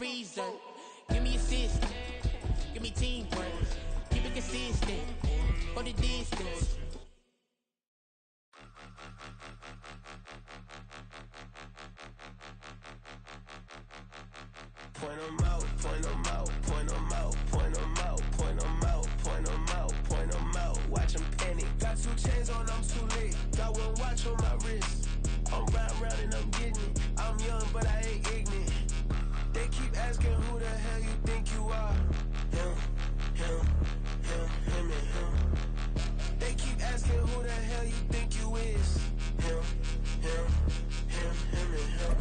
freezer. Give me assist. Give me teamwork. Keep it consistent. For the distance. Point 'em out, point 'em out, point 'em out, point 'em out, point 'em out, point 'em out, point 'em out. Watch 'em panic. Got 2 chains on, I'm too late. Got 1 watch on my wrist. I'm riding round and I'm getting it. I'm young, but I ain't ignorant. They keep asking who the hell you think you are. Him, him, him, him, and him. They keep asking who the hell you think you is. Him, him, him, him, and him.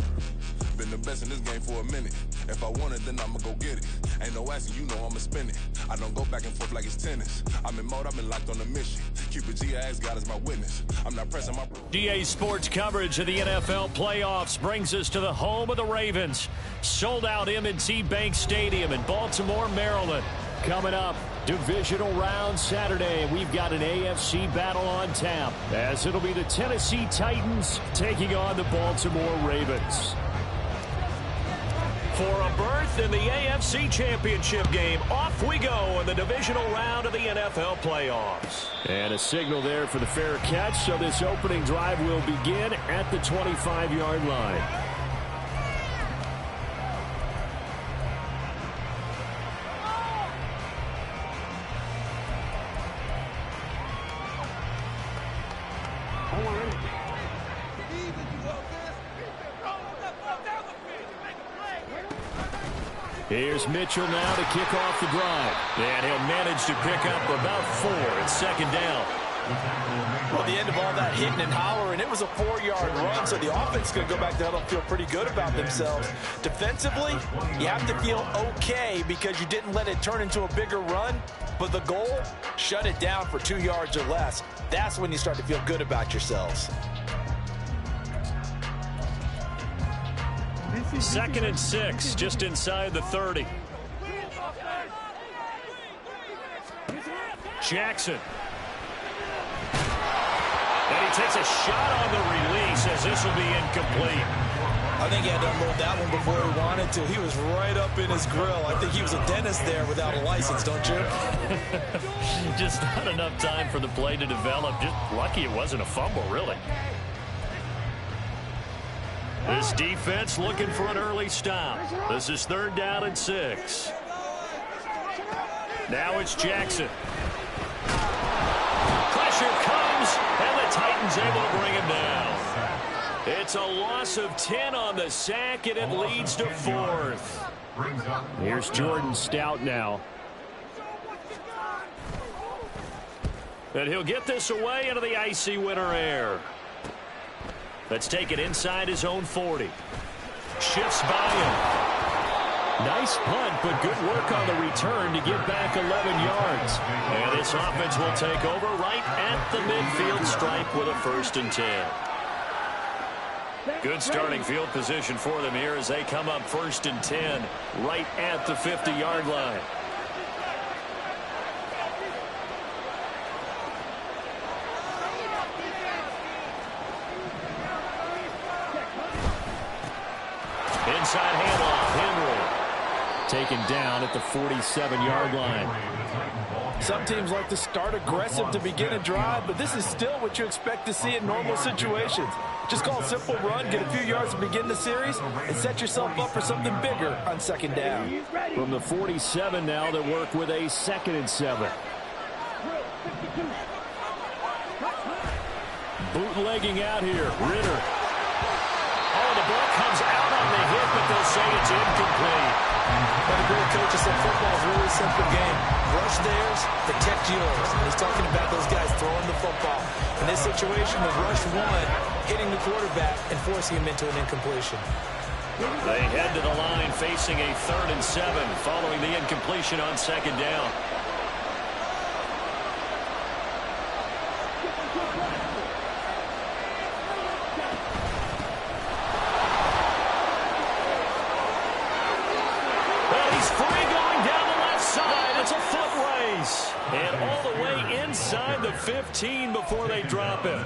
Been the best in this game for a minute. If I want it, then I'ma go get it. Ain't no asking, you know I'ma spin it. I don't go back and forth like it's tennis. I'm in mode, I've been locked on a mission. Cupid G, I ask God as my witness. I'm not pressing my... GA Sports coverage of the NFL playoffs brings us to the home of the Ravens. Sold out M&T Bank Stadium in Baltimore, Maryland. Coming up, divisional round Saturday. We've got an AFC battle on tap, as it'll be the Tennessee Titans taking on the Baltimore Ravens. For a berth in the AFC Championship game, off we go in the divisional round of the NFL playoffs. And a signal there for the fair catch, so this opening drive will begin at the 25-yard line. Here's Mitchell now to kick off the drive. And he'll manage to pick up about 4 at second down. Well, the end of all that hitting and hollering, it was a 4-yard run, so the offense is going to go back to huddle and feel pretty good about themselves. Defensively, you have to feel okay because you didn't let it turn into a bigger run, but the goal, shut it down for 2 yards or less. That's when you start to feel good about yourselves. 2nd and 6, just inside the 30. Jackson. And he takes a shot on the release as this will be incomplete. I think he had to unload that one before he wanted to. He was right up in his grill. I think he was a dentist there without a license, don't you? Just not enough time for the play to develop. Just lucky it wasn't a fumble, really. This defense looking for an early stop. This is 3rd down and 6. Now it's Jackson. Pressure comes, and the Titans able to bring him down. It's a loss of 10 on the sack, and it leads to 4th. Here's Jordan Stout now. And he'll get this away into the icy winter air. Let's take it inside his own 40. Shifts by him. Nice punt, but good work on the return to get back 11 yards. And this offense will take over right at the midfield stripe with a 1st and 10. Good starting field position for them here as they come up 1st and 10 right at the 50-yard line. Inside handoff, Henry. Taken down at the 47-yard line. Some teams like to start aggressive to begin a drive, but this is still what you expect to see in normal situations. Just call a simple run, get a few yards to begin the series, and set yourself up for something bigger on 2nd down. From the 47 now, they work with a 2nd and 7. Bootlegging out here, Ritter. Oh, the ball comes out on the hit, but they'll say it's incomplete. But the great coaches said football is really a simple game. Rush theirs, protect yours. And he's talking about those guys throwing the football. In this situation, the rush one, hitting the quarterback and forcing him into an incompletion. They head to the line facing a 3rd and 7 following the incompletion on 2nd down. And all the way inside inside the 15 before they drop him.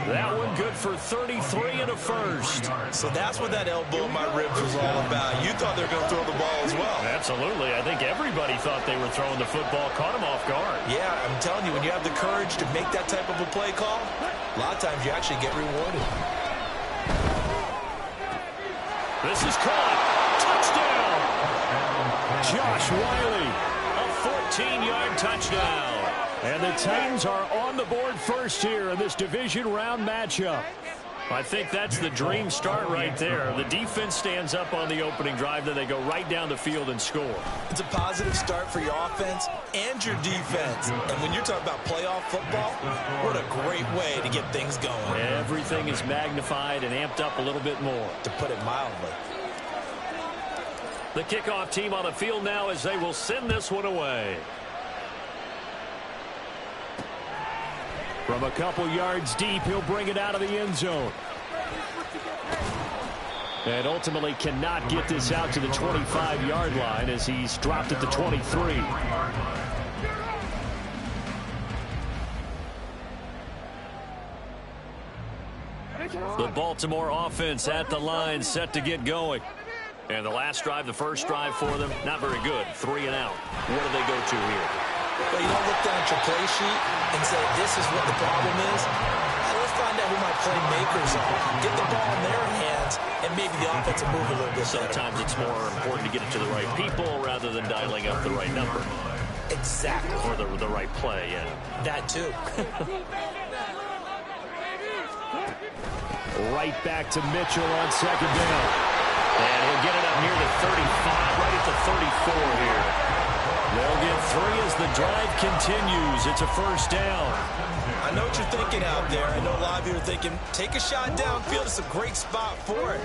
That one good for 33 and a first. So that's what that elbow in my ribs was all about. You thought they were going to throw the ball as well. Absolutely. I think everybody thought they were throwing the football, caught him off guard. Yeah, I'm telling you, when you have the courage to make that type of a play call, a lot of times you actually get rewarded. This is caught. Touchdown. Josh Whyle, a 14-yard touchdown. And the Titans are on the board first here in this division round matchup. I think that's the dream start right there. The defense stands up on the opening drive, then they go right down the field and score. It's a positive start for your offense and your defense. And when you're talking about playoff football, what a great way to get things going. Everything is magnified and amped up a little bit more. To put it mildly. The kickoff team on the field now as they will send this one away. From a couple yards deep, he'll bring it out of the end zone. And ultimately cannot get this out to the 25-yard line as he's dropped at the 23. The Baltimore offense at the line, set to get going. And the last drive, the first drive for them, not very good. 3 and out. What do they go to here? Well, you don't look down at your play sheet and say, this is what the problem is. Let's find out who my playmakers are. Get the ball in their hands, and maybe the offense will move a little bit better. Sometimes it's more important to get it to the right people rather than dialing up the right number. Exactly. Or the right play, yeah. That too. Right back to Mitchell on second down. And he'll get it up near the 35, right at the 34 here. They'll get 3 as the drive continues. It's a first down. I know what you're thinking out there. I know a lot of you are thinking, take a shot downfield. It's a great spot for it.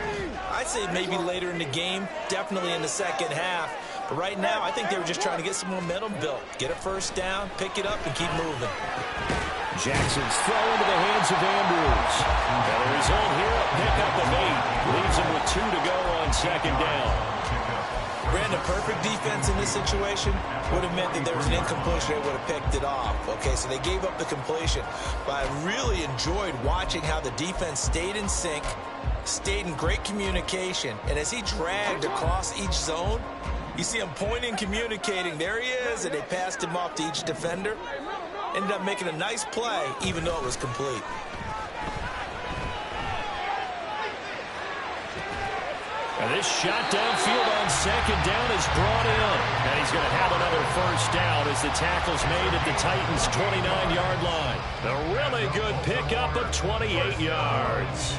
I'd say maybe later in the game, definitely in the second half. But right now, I think they were just trying to get some momentum built. Get a first down, pick it up, and keep moving. Jackson's throw into the hands of Andrews. And the result here, a pickup of 8. Leaves him with 2 to go on second down. Brandon, perfect defense in this situation would have meant that there was an incompletion. They would have picked it off. Okay, so they gave up the completion. But I really enjoyed watching how the defense stayed in sync, stayed in great communication. And as he dragged across each zone, you see him pointing, communicating. There he is, and they passed him off to each defender. Ended up making a nice play, even though it was complete. And this shot downfield on second down is brought in. And he's going to have another first down as the tackle's made at the Titans' 29-yard line. A really good pickup of 28 yards.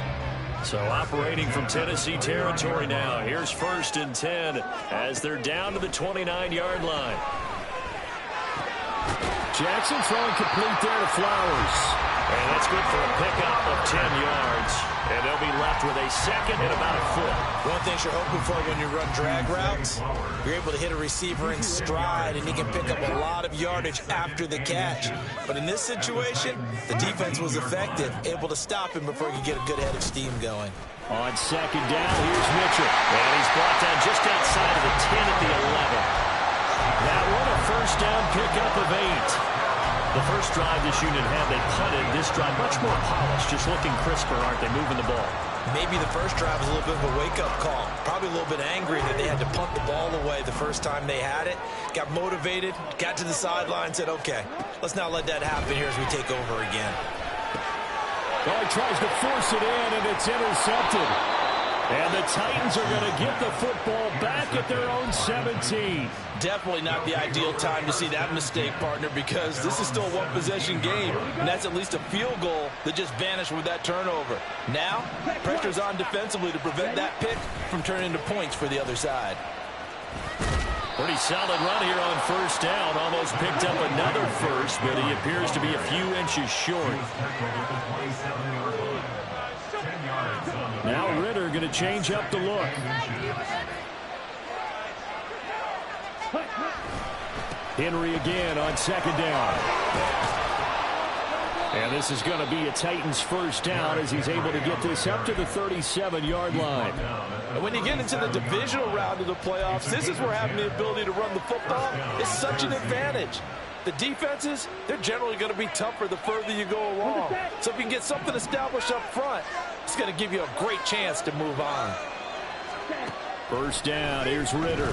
So operating from Tennessee territory now. Here's 1st and 10 as they're down to the 29-yard line. Jackson throwing complete there to Flowers. And that's good for a pickup of 10 yards. And they'll be left with a second and about a foot. One thing you're hoping for when you run drag routes, you're able to hit a receiver in stride, and he can pick up a lot of yardage after the catch. But in this situation, the defense was effective, able to stop him before he could get a good head of steam going. On second down, here's Mitchell. And he's brought down just outside of the 10 at the 11. That one a first down pickup of 8. The first drive this unit had, they punted. This drive much more polished, just looking crisper, aren't they, moving the ball? Maybe the first drive was a little bit of a wake-up call. Probably a little bit angry that they had to punt the ball away the first time they had it. Got motivated, got to the sideline, said, okay, let's not let that happen here as we take over again. Well, he tries to force it in, and it's intercepted. And the Titans are going to get the football back at their own 17. Definitely not the ideal time to see that mistake, partner, because this is still a one-possession game, and that's at least a field goal that just vanished with that turnover. Now, pressure's on defensively to prevent that pick from turning into points for the other side. Pretty solid run here on first down. Almost picked up another first, but he appears to be a few inches short. Now Ritter going to change up the look. Henry again on second down. And this is going to be a Titans first down as he's able to get this up to the 37-yard line. And when you get into the divisional round of the playoffs, this is where having the ability to run the football is such an advantage. The defenses, they're generally going to be tougher the further you go along. So if you can get something established up front, it's going to give you a great chance to move on. First down, here's Ritter.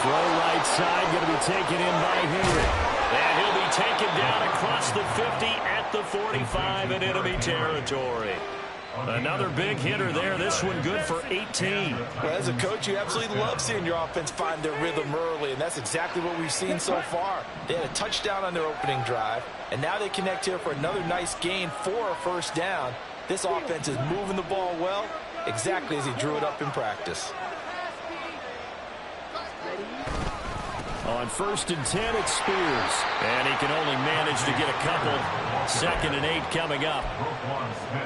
Throw right side, going to be taken in by Henry. And he'll be taken down across the 50 at the 45 in enemy territory. Another big hitter there. This one good for 18. Well, as a coach, you absolutely love seeing your offense find their rhythm early, and that's exactly what we've seen so far. They had a touchdown on their opening drive, and now they connect here for another nice gain for a first down. This offense is moving the ball well, exactly as he drew it up in practice. On 1st and 10, it's Spears. And he can only manage to get a couple. 2nd and 8 coming up.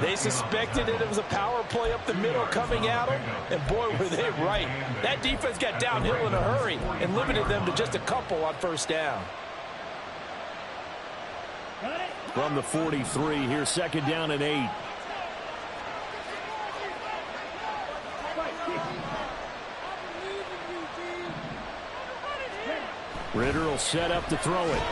They suspected it was a power play up the middle coming at them, and boy, were they right. That defense got downhill in a hurry and limited them to just a couple on first down. From the 43, here's 2nd down and 8. Ritter will set up to throw it.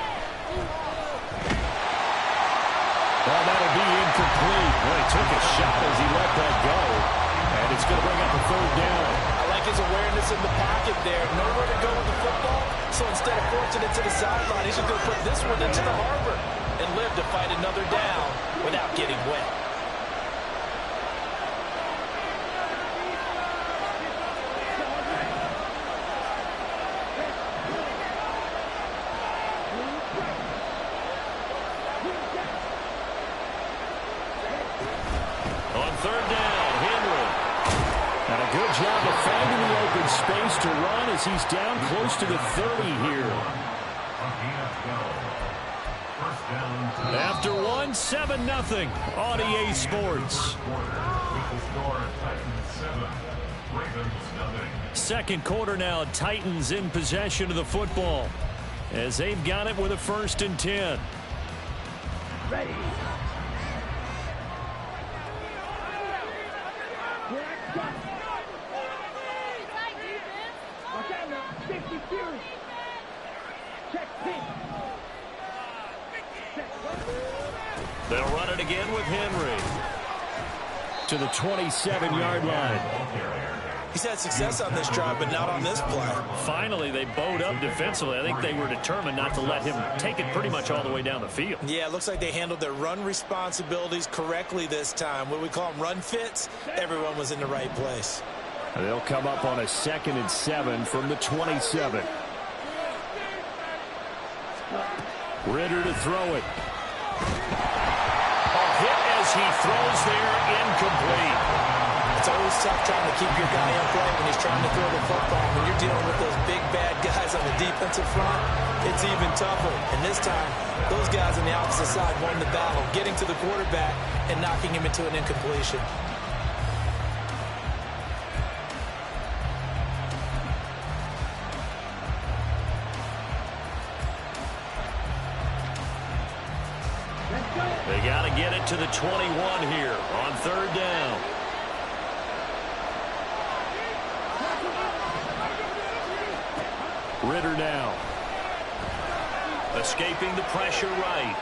Well, that'll be incomplete. Well, he took a shot as he let that go. And it's going to bring up a 3rd down. I like his awareness in the pocket there. Nowhere to go with the football. So instead of forcing it to the sideline, he's just going to put this one into the harbor and live to fight another down without getting wet. Job of finding the open space to run as he's down close to the 30 here. After 7-0 on EA Sports. Second quarter now, Titans in possession of the football as they've got it with a 1st and 10. Ready. They'll run it again with Henry to the 27-yard line. He's had success on this drive, but not on this play. Finally, they bowed up defensively. I think they were determined not to let him take it pretty much all the way down the field. Yeah, it looks like they handled their run responsibilities correctly this time. What we call them run fits, everyone was in the right place. They'll come up on a 2nd and 7 from the 27. Ritter to throw it. A hit as he throws there, incomplete. It's always tough trying to keep your guy in play when he's trying to throw the football. When you're dealing with those big, bad guys on the defensive front, it's even tougher. And this time, those guys on the opposite side won the battle, getting to the quarterback and knocking him into an incompletion. They got to get it to the 21 here on 3rd down. Ritter now. Escaping the pressure right.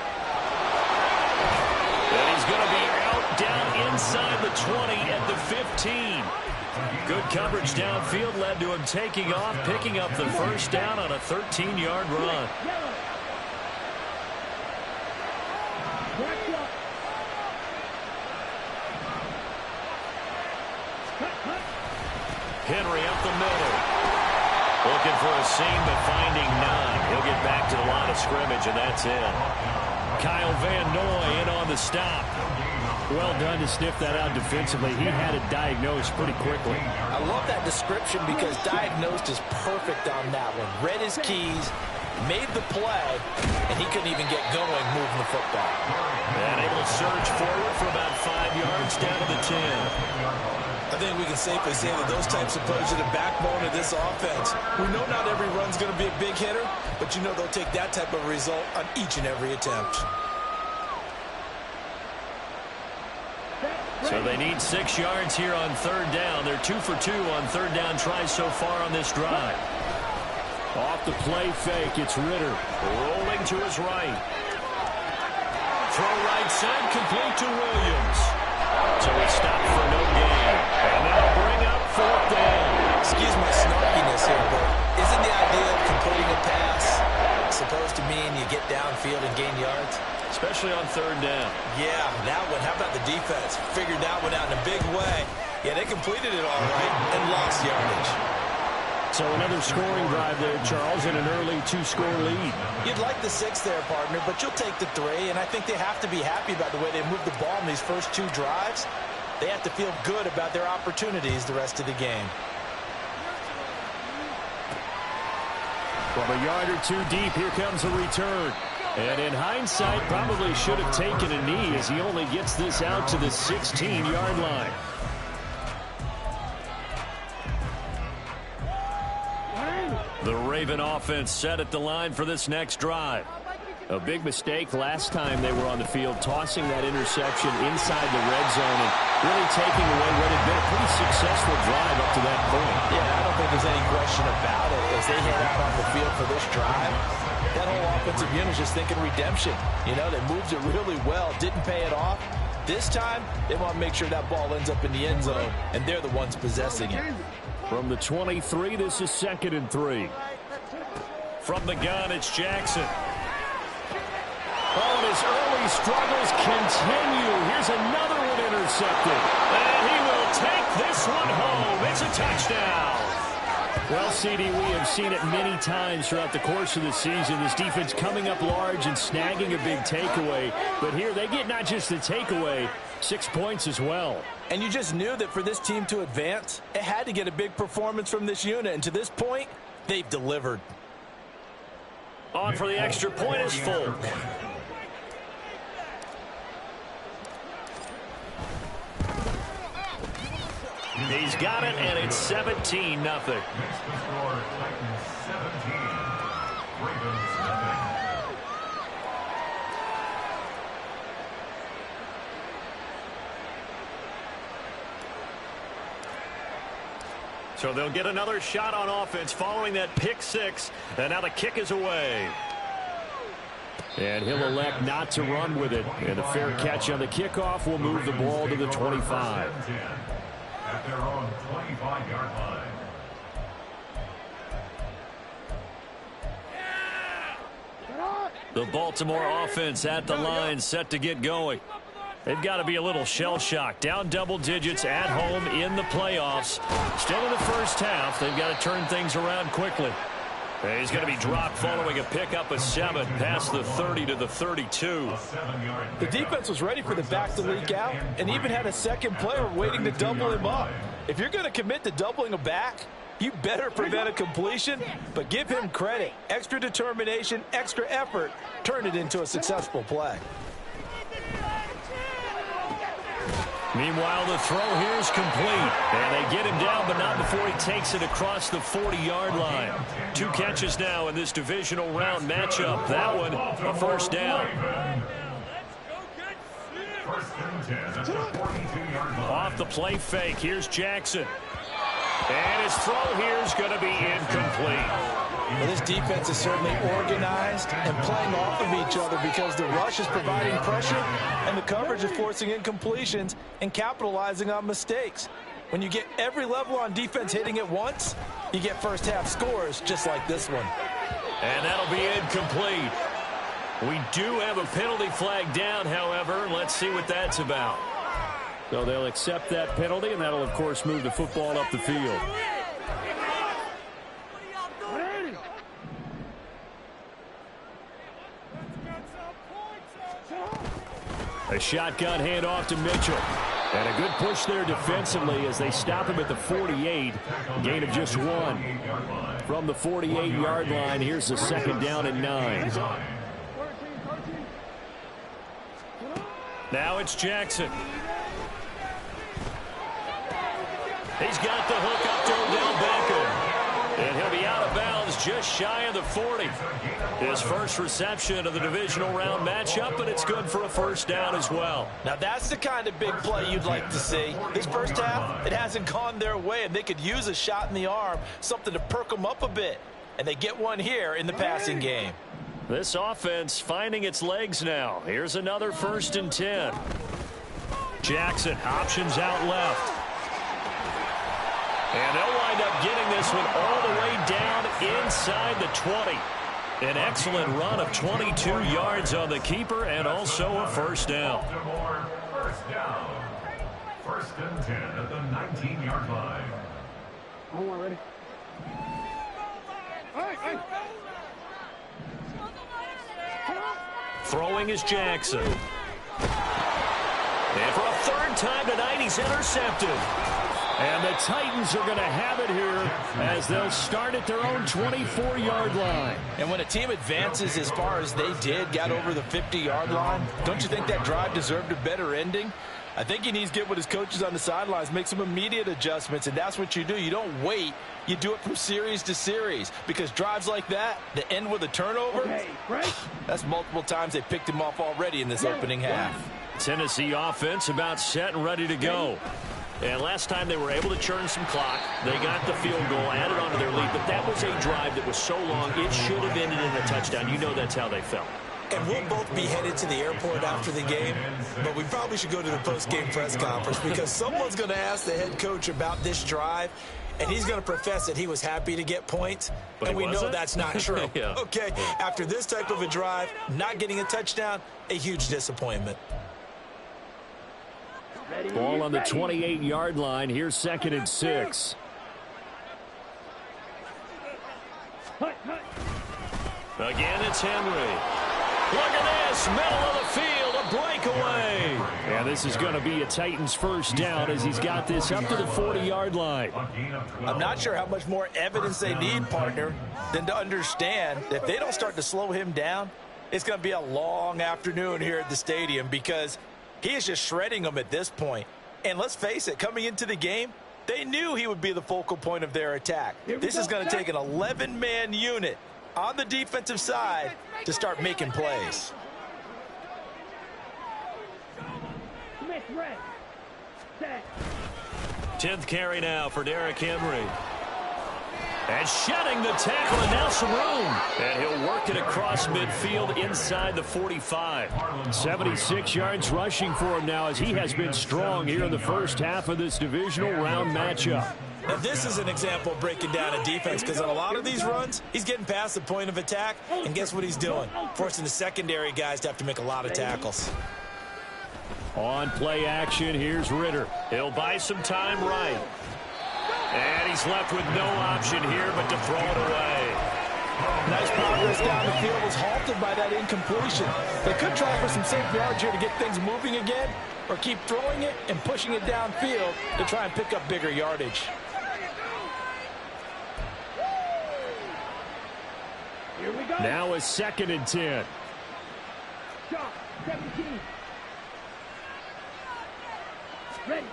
And he's going to be out down inside the 20 at the 15. Good coverage downfield led to him taking off, picking up the 1st down on a 13-yard run. Henry up the middle. Looking for a seam, but finding none. He'll get back to the line of scrimmage, and that's it. Kyle Van Noy in on the stop. Well done to sniff that out defensively. He had it diagnosed pretty quickly. I love that description because diagnosed is perfect on that one. Read his keys, made the play, and he couldn't even get going moving the football. And able to surge forward for about 5 yards down to the 10. I think we can safely say that those types of plays are the backbone of this offense. We know not every run's going to be a big hitter, but you know they'll take that type of result on each and every attempt. So they need 6 yards here on 3rd down. They're 2 for 2 on 3rd down tries so far on this drive. Off the play fake, it's Ritter. Rolling to his right. Throw right side, complete to Williams. So it's stopped for no gain. And that'll bring up 4th down. Excuse my snarkiness here, but isn't the idea of completing a pass supposed to mean you get downfield and gain yards? Especially on 3rd down. Yeah, that one. How about the defense? Figured that one out in a big way. Yeah, they completed it all right and lost yardage. So another scoring drive there, Charles, and an early 2-score lead. You'd like the 6 there, partner, but you'll take the 3, and I think they have to be happy about the way they moved the ball in these first 2 drives. They have to feel good about their opportunities the rest of the game. From a yard or 2 deep, here comes a return. And in hindsight, probably should have taken a knee as he only gets this out to the 16-yard line. The Raven offense set at the line for this next drive. A big mistake last time they were on the field, tossing that interception inside the red zone and really taking away what had been a pretty successful drive up to that point. Yeah, I don't think there's any question about it. As they head out on the field for this drive, that whole offensive unit is just thinking redemption. You know, they moved it really well, didn't pay it off. This time, they want to make sure that ball ends up in the end zone, and they're the ones possessing it. From the 23, this is 2nd and 3. From the gun, it's Jackson. Oh, and his early struggles continue. Here's another one intercepted. And he will take this one home. It's a touchdown. Well, CD, we have seen it many times throughout the course of the season. This defense coming up large and snagging a big takeaway. But here they get not just the takeaway, 6 points as well. And you just knew that for this team to advance, it had to get a big performance from this unit. And to this point, they've delivered. On for the extra point is Folk. He's got it, and it's 17-0. So they'll get another shot on offense following that pick 6, and now the kick is away. And he'll elect not to run with it. And a fair catch on the kickoff will move the ball to the 25. At their own 25-yard line. The Baltimore offense at the line, set to get going. They've got to be a little shell-shocked. Down double digits at home in the playoffs. Still in the first half. They've got to turn things around quickly. And he's going to be dropped following a pickup of 7 past the 30 to the 32. The defense was ready for the back to leak out and even had a second player waiting to double him up. If you're going to commit to doubling a back, you better prevent a completion, but give him credit. Extra determination, extra effort, turn it into a successful play. Meanwhile, the throw here is complete. And they get him down, but not before he takes it across the 40-yard line. 2 catches now in this divisional round matchup. That one, a first down. Off the play fake, here's Jackson. And his throw here is going to be incomplete. Well, this defense is certainly organized and playing off of each other because the rush is providing pressure and the coverage is forcing incompletions and capitalizing on mistakes. When you get every level on defense hitting at once, you get first half scores just like this one. And that'll be incomplete. We do have a penalty flag down, however. Let's see what that's about. So they'll accept that penalty, and that'll, of course, move the football up the field. A shotgun handoff to Mitchell. And a good push there defensively as they stop him at the 48. Gain of just 1. From the 48-yard line, here's the 2nd down and 9. Now it's Jackson. He's got the hook up to Odell Beckham. And he'll be out of bounds just shy of the 40. His first reception of the divisional round matchup, but it's good for a first down as well. Now that's the kind of big play you'd like to see. This first half, it hasn't gone their way, and they could use a shot in the arm, something to perk them up a bit. and they get one here in the passing game. This offense finding its legs now. Here's another 1st and 10. Jackson options out left. And they'll wind up getting this one all the way down inside the 20. An excellent run of 22 yards on the keeper and also a 1st down. Baltimore, 1st down. 1st and 10 at the 19-yard line. Ready? Throwing is Jackson. And for a 3rd time tonight, he's intercepted. And the Titans are going to have it here as they'll start at their own 24-yard line. And when a team advances as far as they did, got over the 50-yard line, don't you think that drive deserved a better ending? I think he needs to get with his coaches on the sidelines, make some immediate adjustments, and that's what you do. You don't wait. You do it from series to series, because drives like that end with a turnover, that's multiple times they picked him off already in this opening half. Tennessee offense about set and ready to go. And last time they were able to churn some clock. They got the field goal, added on to their lead, but that was a drive that was so long it should have ended in a touchdown. You know that's how they felt. And we'll both be headed to the airport after the game, but we probably should go to the post-game press conference because someone's going to ask the head coach about this drive, and he's going to profess that he was happy to get points, but and we know that's not true. Yeah. Okay, after this type of a drive, not getting a touchdown, a huge disappointment. Ball on the 28-yard line. Here's 2nd and 6. Again, it's Henry. Look at this, middle of the field, a breakaway. And this is going to be a Titans 1st down as he's got this up to the 40-yard line. I'm not sure how much more evidence they need, partner, than to understand that if they don't start to slow him down, it's going to be a long afternoon here at the stadium because he is just shredding them at this point. And let's face it, coming into the game, they knew he would be the focal point of their attack. This is going to take an 11-man unit on the defensive side to start making plays. Smith, red. Set. 10th carry now for Derrick Henry. And shedding the tackle, and now some room. And he'll work it across midfield inside the 45. 76 yards rushing for him now as he has been strong here in the 1st half of this divisional round matchup. Now, this is an example of breaking down a defense because on a lot of these runs, he's getting past the point of attack, and guess what he's doing? Forcing the secondary guys to have to make a lot of tackles. On play action, here's Ritter. He'll buy some time right. And he's left with no option here but to throw it away. Nice progress down the field was halted by that incompletion. They could try for some safe yards here to get things moving again, or keep throwing it and pushing it downfield to try and pick up bigger yardage. Here we go. Now a 2nd and 10. Shot. 17. Ready.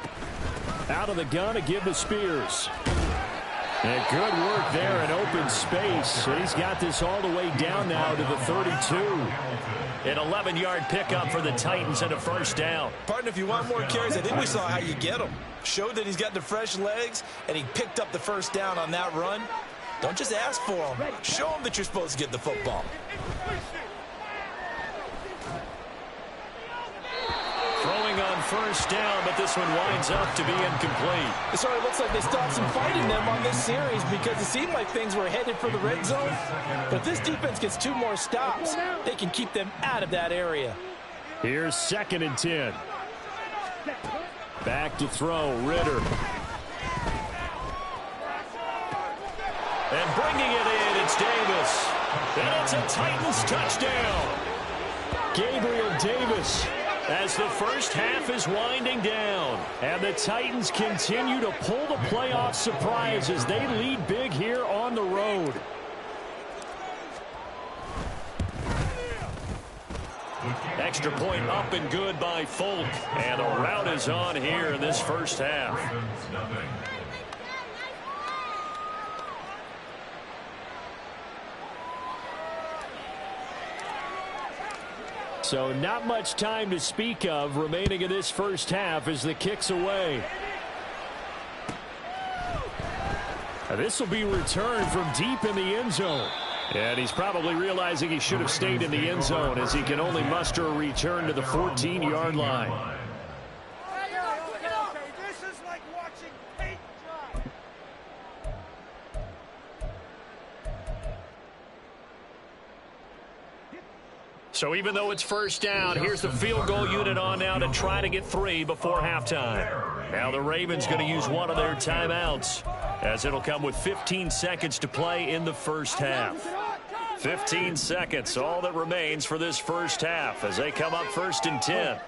Out of the gun to give to Spears. And good work there in open space. He's got this all the way down now to the 32. An 11-yard pickup for the Titans and a 1st down. Partner, if you want more carries, I think we saw how you get him. Showed that he's got the fresh legs, and he picked up the 1st down on that run. Don't just ask for him. Show him that you're supposed to get the football. Throwing on 1st down, but this one winds up to be incomplete. It sort of looks like they stopped some fight in them on this series because it seemed like things were headed for the red zone. But if this defense gets 2 more stops, they can keep them out of that area. Here's 2nd and 10. Back to throw, Ritter. And bringing it in, it's Davis. And it's a Titans touchdown. Gabriel Davis. As the 1st half is winding down. And the Titans continue to pull the playoff surprise as they lead big here on the road. Extra point up and good by Folk. And the rout is on here in this 1st half. So not much time to speak of remaining in this 1st half as the kick's away. This will be returned from deep in the end zone. And he's probably realizing he should have stayed in the end zone as he can only muster a return to the 14-yard line. This is like watching paint dry. So even though it's first down, here's the field goal unit on now to try to get 3 before halftime. Now the Ravens going to use one of their timeouts, as it'll come with 15 seconds to play in the first half. 15 seconds, all that remains for this first half as they come up 1st and 10.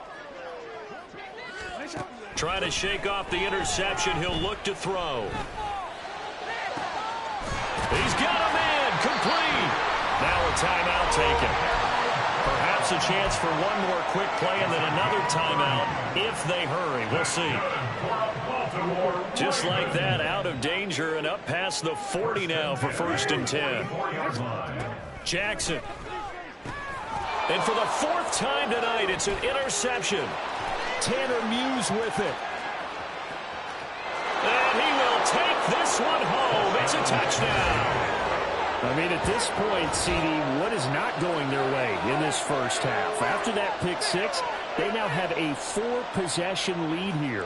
Trying to shake off the interception. He'll look to throw. He's got a man complete. Now a timeout taken. Perhaps a chance for one more quick play and then another timeout if they hurry. We'll see. Just like that, out of danger and up past the 40 now for 1st and 10. Jackson. And for the 4th time tonight, it's an interception. Tanner Muse with it. And he will take this one home. It's a touchdown. I mean, at this point, CD, what is not going their way in this first half? After that pick 6, they now have a 4-possession lead here.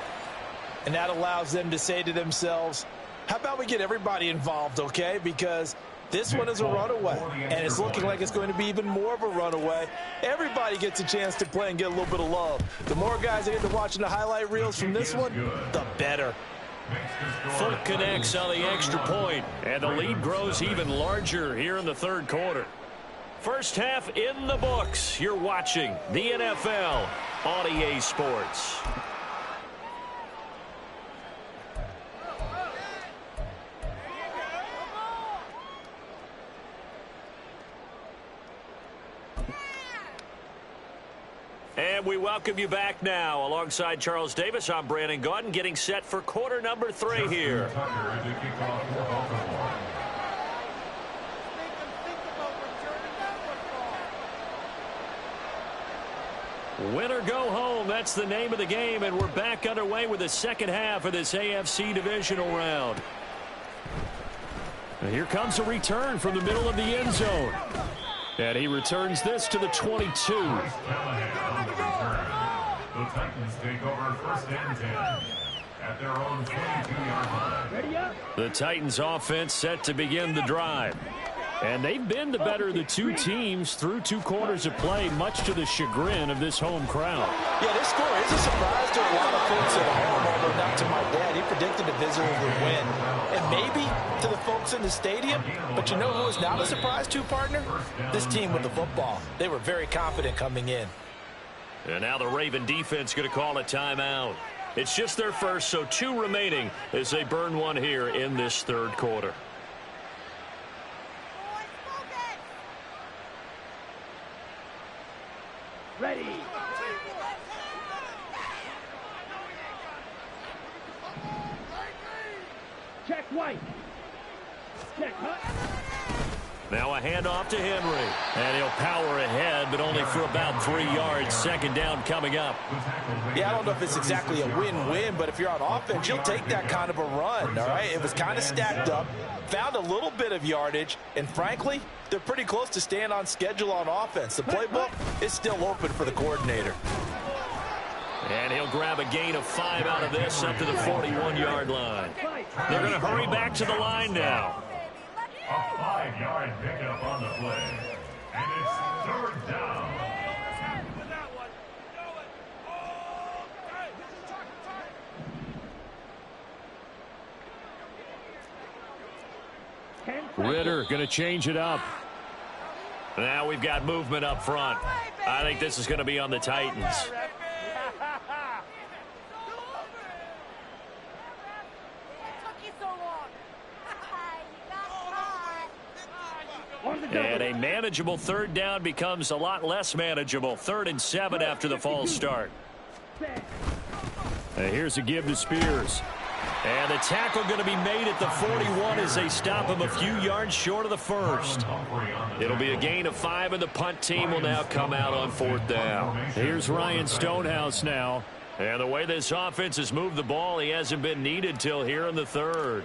And that allows them to say to themselves, how about we get everybody involved, okay? Because this one is a runaway, and it's looking like it's going to be even more of a runaway. Everybody gets a chance to play and get a little bit of love. The more guys that get to watching the highlight reels from this one, the better. Fulk connects on the extra point, and the lead grows even larger here in the 3rd quarter. First half in the books. You're watching the NFL on EA Sports. And we welcome you back now. Alongside Charles Davis, I'm Brandon Gaudin, getting set for quarter number 3 here. Win or go home, that's the name of the game, and we're back underway with the second half of this AFC divisional round. And here comes a return from the middle of the end zone. And he returns this to the 22. The Titans take over 1st and 10 at their own 22-yard line. The Titans offense set to begin the drive. And they've been the better of the two teams through 2 quarters of play, much to the chagrin of this home crowd. Yeah, this score is a surprise to a lot of folks at home, although not to my dad. He predicted the visitors would win. And maybe to the folks in the stadium. But you know who was not a surprise to, partner? This team with the football. They were very confident coming in. And now the Raven defense going to call a timeout. It's just their first, so 2 remaining as they burn one here in this 3rd quarter. Ready. Check White. Check Hunt. Now a handoff to Henry. And he'll power ahead, but only for about 3 yards. 2nd down coming up. Yeah, I don't know if it's exactly a win-win, but if you're on offense, you'll take that kind of a run, all right? It was kind of stacked up, found a little bit of yardage, and frankly, they're pretty close to staying on schedule on offense. The playbook is still open for the coordinator. And he'll grab a gain of 5 out of this up to the 41-yard line. They're going to hurry back to the line now. A 5-yard pickup on the play. And it's 3rd down. Ritter going to change it up. Now we've got movement up front. I think this is going to be on the Titans. And a manageable 3rd down becomes a lot less manageable. 3rd and 7 after the false start. And here's a give to Spears. And the tackle going to be made at the 41 as they stop him a few yards short of the 1st. It'll be a gain of 5, and the punt team will now come out on 4th down. Here's Ryan Stonehouse now. And the way this offense has moved the ball, he hasn't been needed till here in the 3rd.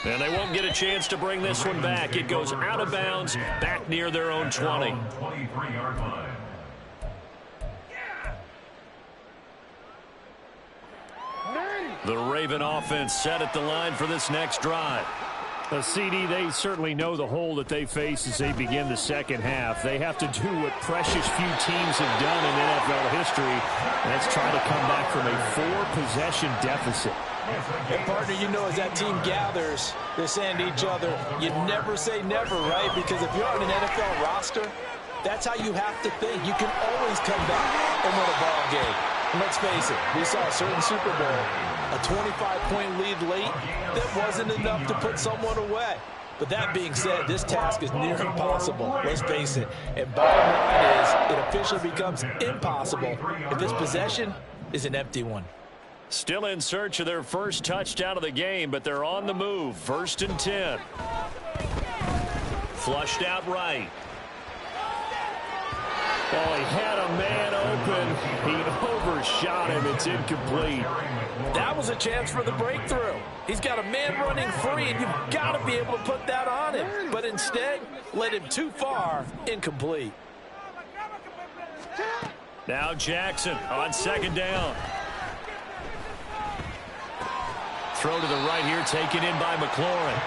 And they won't get a chance to bring this one back. It goes out of bounds, back near their own 20. 23-yard line. The Raven offense set at the line for this next drive. CD, they certainly know the hole that they face as they begin the second half. They have to do what precious few teams have done in NFL history. That's try to come back from a 4-possession deficit. And partner, you know, as that team gathers, they're saying to each other, you never say never, right? Because if you're on an NFL roster, that's how you have to think. You can always come back and win a ball game. And let's face it, we saw a certain Super Bowl, a 25-point lead late, that wasn't enough to put someone away. But that being said, this task is near impossible, let's face it. And bottom line is, it officially becomes impossible if this possession is an empty one. Still in search of their first touchdown of the game, but they're on the move. 1st and 10. Flushed out right. Oh, he had a man open. He overshot him. It's incomplete. That was a chance for the breakthrough. He's got a man running free, and you've got to be able to put that on him. But instead, led him too far, incomplete. Now Jackson on 2nd down. Throw to the right here, taken in by McLaurin.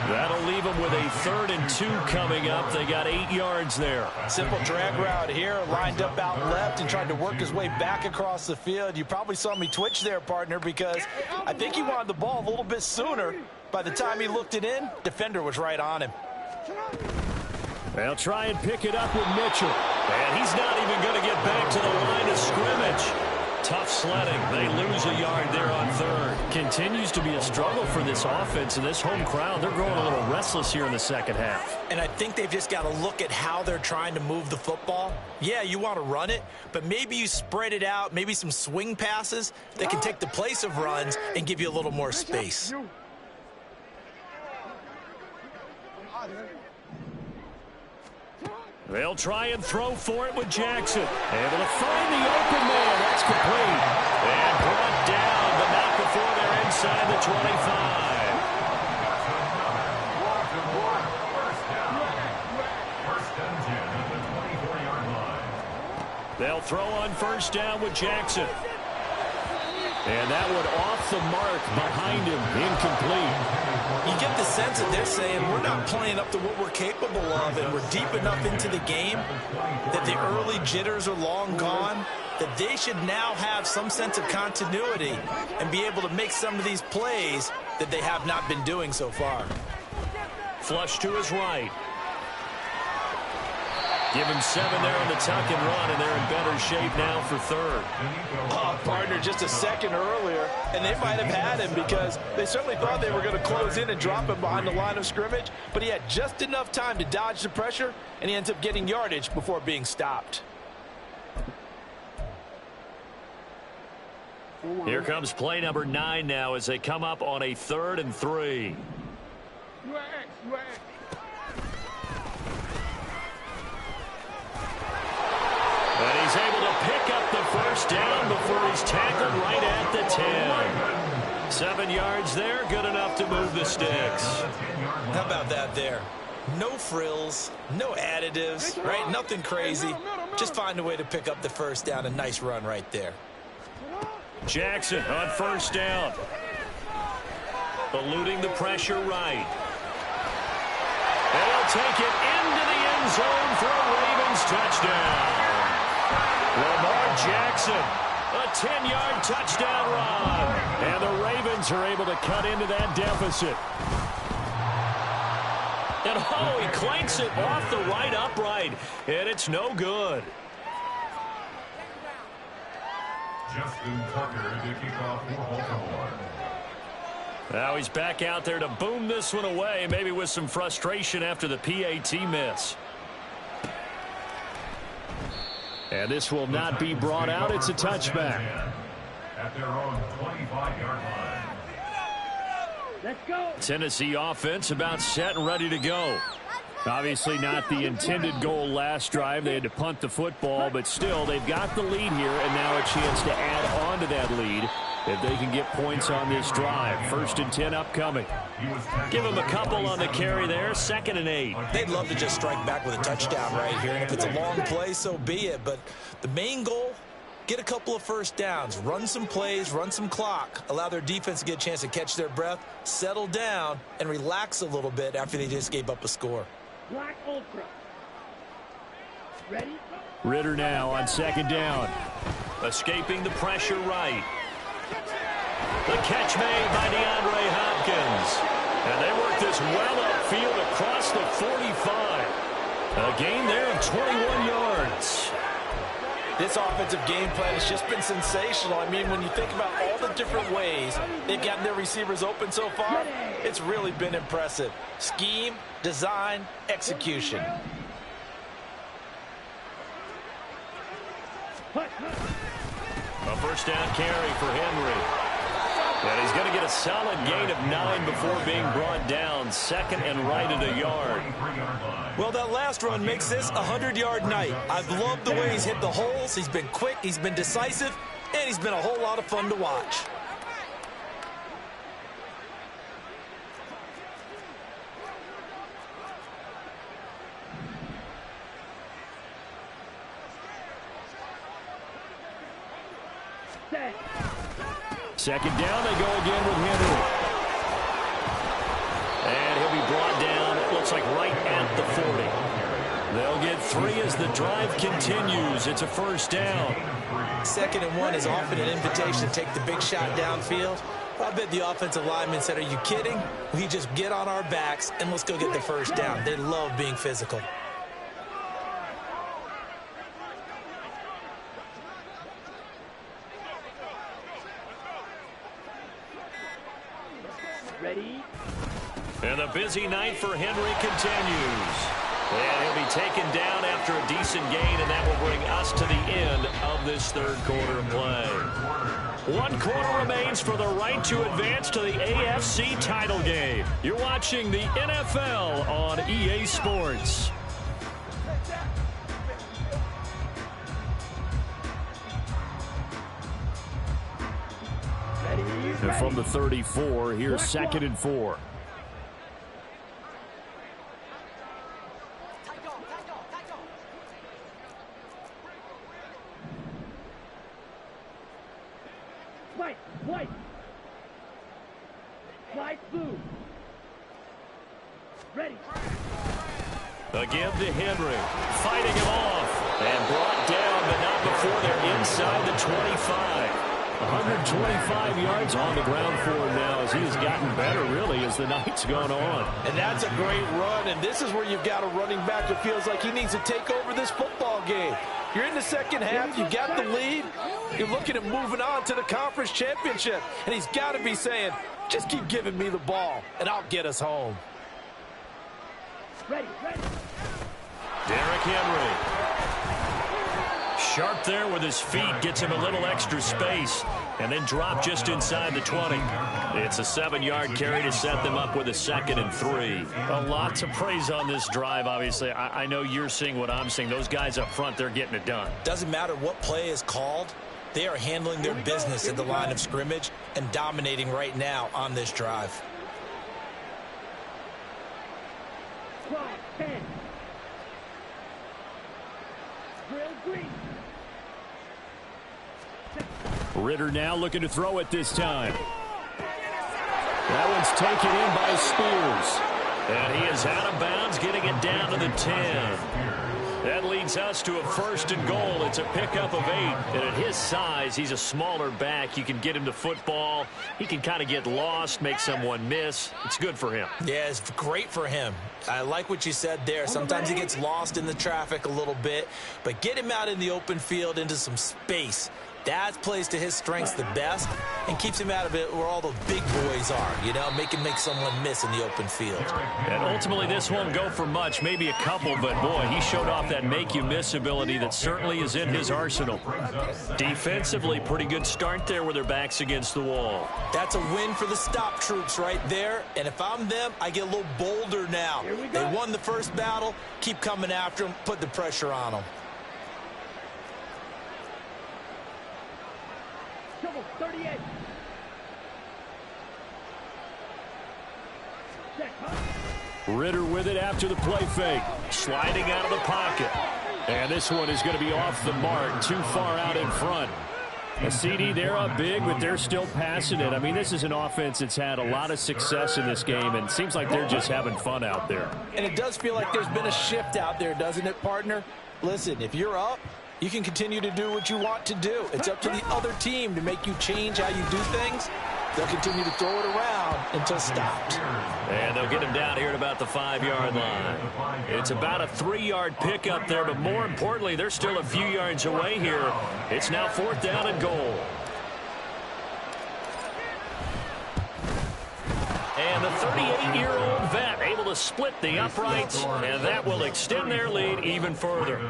That'll leave them with a 3rd and 2 coming up. They got 8 yards there. Simple drag route here, lined up out left and tried to work his way back across the field. You probably saw me twitch there, partner, because I think he wanted the ball a little bit sooner. By the time he looked it in, defender was right on him. They'll try and pick it up with Mitchell. And he's not even going to get back to the line of scrimmage. Tough sledding. They lose a yard there on 3rd. Continues to be a struggle for this offense, and this home crowd, they're growing a little restless here in the second half. And I think they've just got to look at how they're trying to move the football. Yeah, you want to run it, but maybe you spread it out, maybe some swing passes that can take the place of runs and give you a little more space. They'll try and throw for it with Jackson. Able to find the open man. That's complete. And brought down, but not before they're inside the 25. They'll throw on 1st down with Jackson. And that one off the mark behind him, incomplete. You get the sense that they're saying we're not playing up to what we're capable of, and we're deep enough into the game that the early jitters are long gone, that they should now have some sense of continuity and be able to make some of these plays that they have not been doing so far. Flush to his right. Give him 7 there on the tuck and run, and they're in better shape now for 3rd. Oh, partner, just a second earlier, and they might have had him because they certainly thought they were going to close in and drop him behind the line of scrimmage, but he had just enough time to dodge the pressure, and he ends up getting yardage before being stopped. Here comes play number 9 now as they come up on a 3rd and 3. And he's able to pick up the 1st down before he's tackled right at the 10. 7 yards there, good enough to move the sticks. How about that there? No frills, no additives, right? Nothing crazy. Just find a way to pick up the 1st down. A nice run right there. Jackson on 1st down. Eluding the pressure right. They'll take it into the end zone for a Ravens touchdown. Lamar Jackson, a 10-yard touchdown run. And the Ravens are able to cut into that deficit. And oh, he clanks it off the right upright. And it's no good. Justin Tucker to kick off for Baltimore. Now he's back out there to boom this one away, maybe with some frustration after the PAT miss. And this will not be brought out. It's a touchback. At their own 25-yard line. Let's go. Tennessee offense about set and ready to go. Obviously not the intended goal last drive. They had to punt the football, but still they've got the lead here, and now a chance to add on to that lead if they can get points on this drive. 1st and 10 upcoming. Give them a couple on the carry there. 2nd and 8. They'd love to just strike back with a touchdown right here. And if it's a long play, so be it. But the main goal, get a couple of first downs, run some plays, run some clock, allow their defense to get a chance to catch their breath, settle down, and relax a little bit after they just gave up a score. Black Ultra. Ready? Ritter now on 2nd down. Escaping the pressure right. The catch made by DeAndre Hopkins. And they work this well upfield across the 45. A gain there of 21 yards. This offensive game plan has just been sensational. I mean, when you think about all the different ways they've gotten their receivers open so far, it's really been impressive. Scheme, design, execution. A 1st down carry for Henry. And he's going to get a solid gain of 9 before being brought down. 2nd and right at a yard. Well, that last run makes this a 100-yard night. I've loved the way he's hit the holes. He's been quick, he's been decisive, and he's been a whole lot of fun to watch. Set. 2nd down, they go again with Henry. And he'll be brought down, it looks like right at the 40. They'll get 3 as the drive continues. It's a 1st down. 2nd and 1 is often an invitation to take the big shot downfield. I bet the offensive lineman said, are you kidding? We just get on our backs and let's go get the 1st down. They love being physical. Ready? And the busy night for Henry continues. And he'll be taken down after a decent gain, and that will bring us to the end of this 3rd quarter of play. 1 quarter remains for the right to advance to the AFC title game. You're watching the NFL on EA Sports. And from the 34, here's 2nd and 4. White. White blue. Ready. Again to Henry. Fighting him off. And brought down, but not before they're inside the 25. 125 yards on the ground for him now as he has gotten better, really, as the night's gone on. And that's a great run, and this is where you've got a running back who feels like he needs to take over this football game. You're in the 2nd half, you got the lead, you're looking at moving on to the conference championship, and he's got to be saying, just keep giving me the ball, and I'll get us home. Ready. Derrick Henry. Sharp there with his feet, gets him a little extra space, and then drop just inside the 20. It's a 7-yard carry to set them up with a 2nd and 3. A lot to praise on this drive, obviously. I know you're seeing what I'm seeing. Those guys up front, they're getting it done. Doesn't matter what play is called. They are handling their business at the line of scrimmage and dominating right now on this drive. 10. Drill green. Ritter now looking to throw it this time. That one's taken in by Spears. And he is out of bounds, getting it down to the 10. That leads us to a 1st and goal. It's a pickup of 8. And at his size, he's a smaller back. You can get him to football. He can kind of get lost, make someone miss. It's good for him. Yeah, it's great for him. I like what you said there. Sometimes he gets lost in the traffic a little bit. But get him out in the open field into some space. That plays to his strengths the best and keeps him out of it where all the big boys are, you know, make someone miss in the open field. And ultimately, this won't go for much, maybe a couple, but boy, he showed off that make-you-miss ability that certainly is in his arsenal. Defensively, pretty good start there with their backs against the wall. That's a win for the stop troops right there, and if I'm them, I get a little bolder now. They won the first battle, keep coming after them, put the pressure on them. 38. Ritter with it after the play fake. Sliding out of the pocket. And this one is going to be off the mark, too far out in front. A CD, they're up big, but they're still passing it. I mean, this is an offense that's had a lot of success in this game, and it seems like they're just having fun out there. And it does feel like there's been a shift out there, doesn't it, partner? Listen, if you're up, you can continue to do what you want to do. It's up to the other team to make you change how you do things. They'll continue to throw it around until stopped. And they'll get him down here at about the 5-yard line. It's about a 3-yard pickup there, but more importantly, they're still a few yards away here. It's now 4th down and goal. And the 38-year-old vet able to split the uprights, and that will extend their lead even further.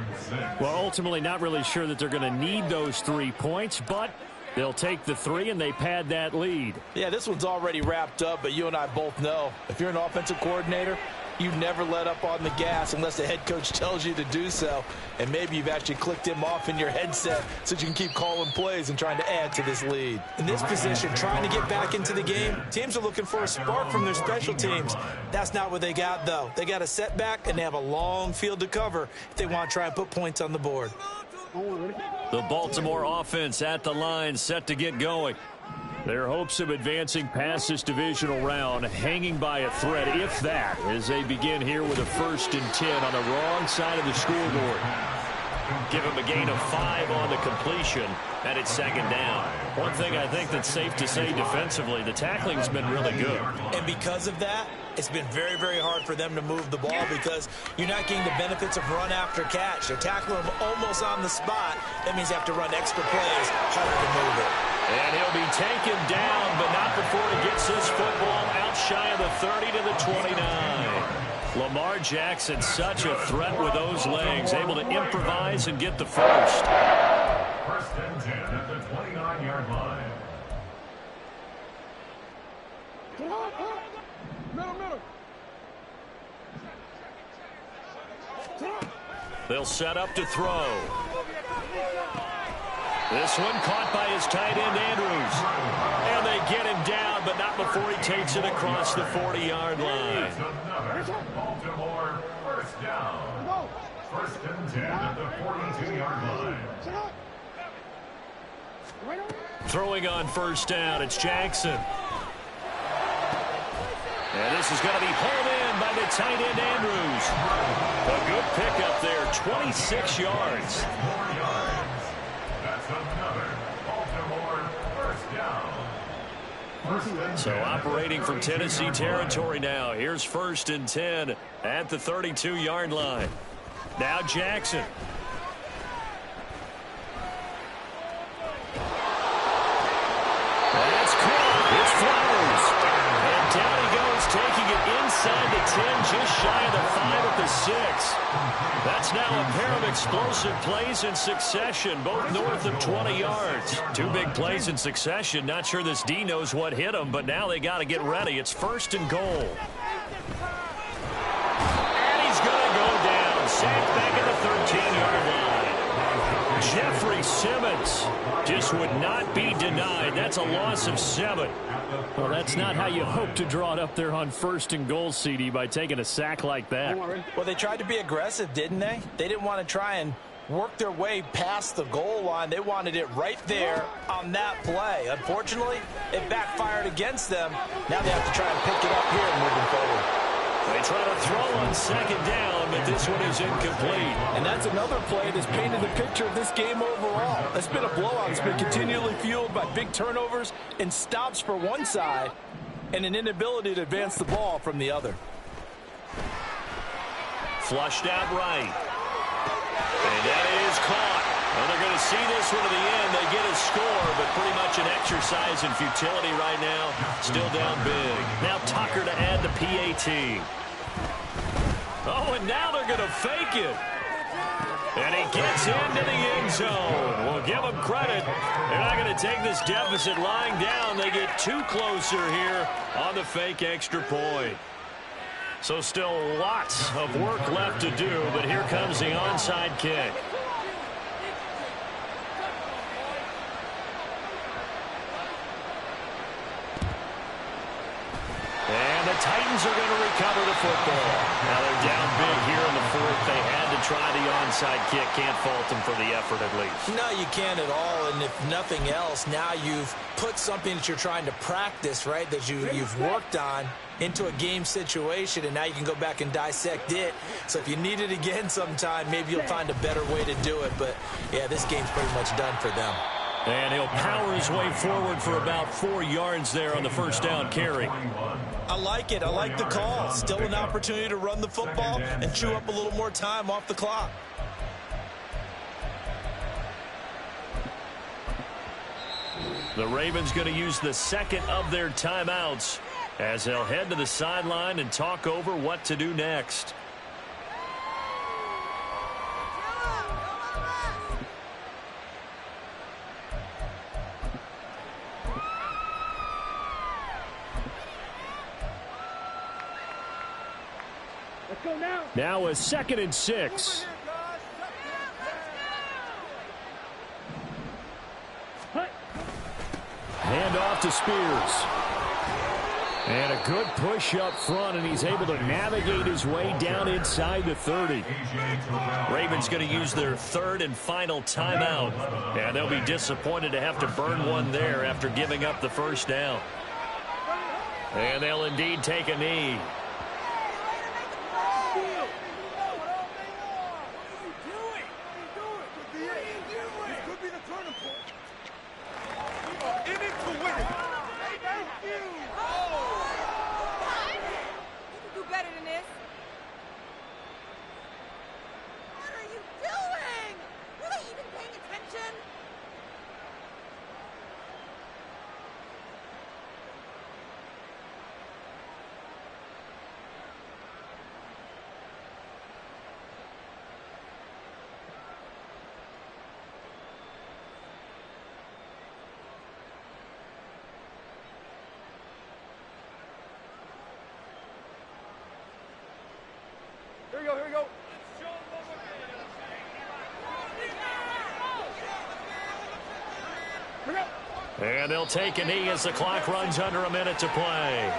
Well, ultimately not really sure that they're going to need those 3 points, but they'll take the 3 and they pad that lead. Yeah, this one's already wrapped up, but you and I both know if you're an offensive coordinator, you never let up on the gas unless the head coach tells you to do so. And maybe you've actually clicked him off in your headset so you can keep calling plays and trying to add to this lead. In this position, trying to get back into the game, teams are looking for a spark from their special teams. That's not what they got, though. They got a setback, and they have a long field to cover if they want to try and put points on the board. The Baltimore offense at the line, set to get going. Their hopes of advancing past this divisional round hanging by a thread, if that, as they begin here with a 1st and 10 on the wrong side of the scoreboard. Give him a gain of 5 on the completion, and it's 2nd down. One thing I think that's safe to say defensively, the tackling's been really good. And because of that, it's been very, very hard for them to move the ball because you're not getting the benefits of run after catch. They're tackling them almost on the spot. That means they have to run extra plays, harder to move it. And he'll be taken down, but not before he gets this football out shy of the 30 to the 29. Lamar Jackson, such a threat with those legs, able to improvise and get the first. 1st and 10 at the 29-yard line. They'll set up to throw. This one caught by his tight end, Andrews. And they get him down, but not before he takes it across the 40-yard line. Baltimore 1st down. 1st and 10 at the 42-yard line. Throwing on 1st down, it's Jackson. And this is going to be pulled in by the tight end, Andrews. A good pickup there, 26 yards. 4 yards. That's another Baltimore 1st down. So operating from Tennessee territory now. Here's 1st and 10 at the 32-yard line. Now Jackson. That's caught. It's Flowers. And down he goes, taking it inside the 10, just shy of the 5 at the 6. That's now a pair of explosive plays in succession, both north of 20 yards. 2 big plays in succession. Not sure this D knows what hit them, but now they got to get ready. It's 1st and goal. And he's going to go down. Sacked back at the 13-yard line. Jeffrey Simmons just would not be denied. That's a loss of 7. Well, that's not how you hope to draw it up there on 1st and goal, CD, by taking a sack like that. Well, they tried to be aggressive, didn't they? They didn't want to try and work their way past the goal line. They wanted it right there on that play. Unfortunately, it backfired against them. Now they have to try and pick it up here moving forward. They try to throw on 2nd down, but this one is incomplete. And that's another play that's painted the picture of this game overall. It's been a blowout. It's been continually fueled by big turnovers and stops for one side and an inability to advance the ball from the other. Flushed out right. And that is caught. And they're going to see this one to the end. They get a score, but pretty much an exercise in futility right now. Still down big. Now Tucker to add the PAT. Oh, and now they're going to fake it. And he gets into the end zone. We'll give them credit. They're not going to take this deficit lying down. They get 2 closer here on the fake extra point. So still lots of work left to do, but here comes the onside kick. And the Titans are going to recover the football. onside kick. Can't fault them for the effort at least. No, you can't at all. And if nothing else, now you've put something that you're trying to practice, right, that you've worked on into a game situation, and now you can go back and dissect it. So if you need it again sometime, maybe you'll find a better way to do it. But, yeah, this game's pretty much done for them. And he'll power his way forward for about 4 yards there on the first down carry. I like it. I like the call. Still an opportunity to run the football and chew up a little more time off the clock. The Ravens going to use the second of their timeouts as they'll head to the sideline and talk over what to do next. Let's go now. Now a 2nd and 6. Hand off to Spears. And a good push up front, and he's able to navigate his way down inside the 30. Ravens going to use their third and final timeout, and they'll be disappointed to have to burn one there after giving up the first down. And they'll indeed take a knee. Here we go. And they'll take a knee as the clock runs under a minute to play.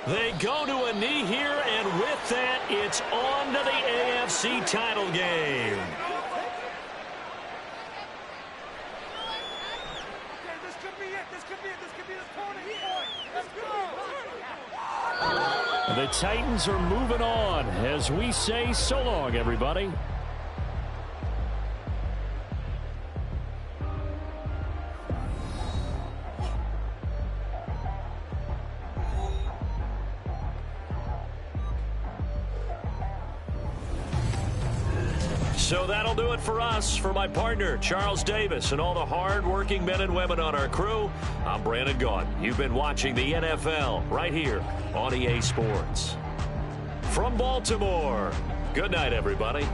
They go to a knee here, and with that, it's on to the AFC title game. This could be it. This could be the turning point. Let's go. The Titans are moving on as we say so long, everybody. So that'll do it for us. For my partner, Charles Davis, and all the hard-working men and women on our crew, I'm Brandon Gaudin. You've been watching the NFL right here on EA Sports. From Baltimore, good night, everybody.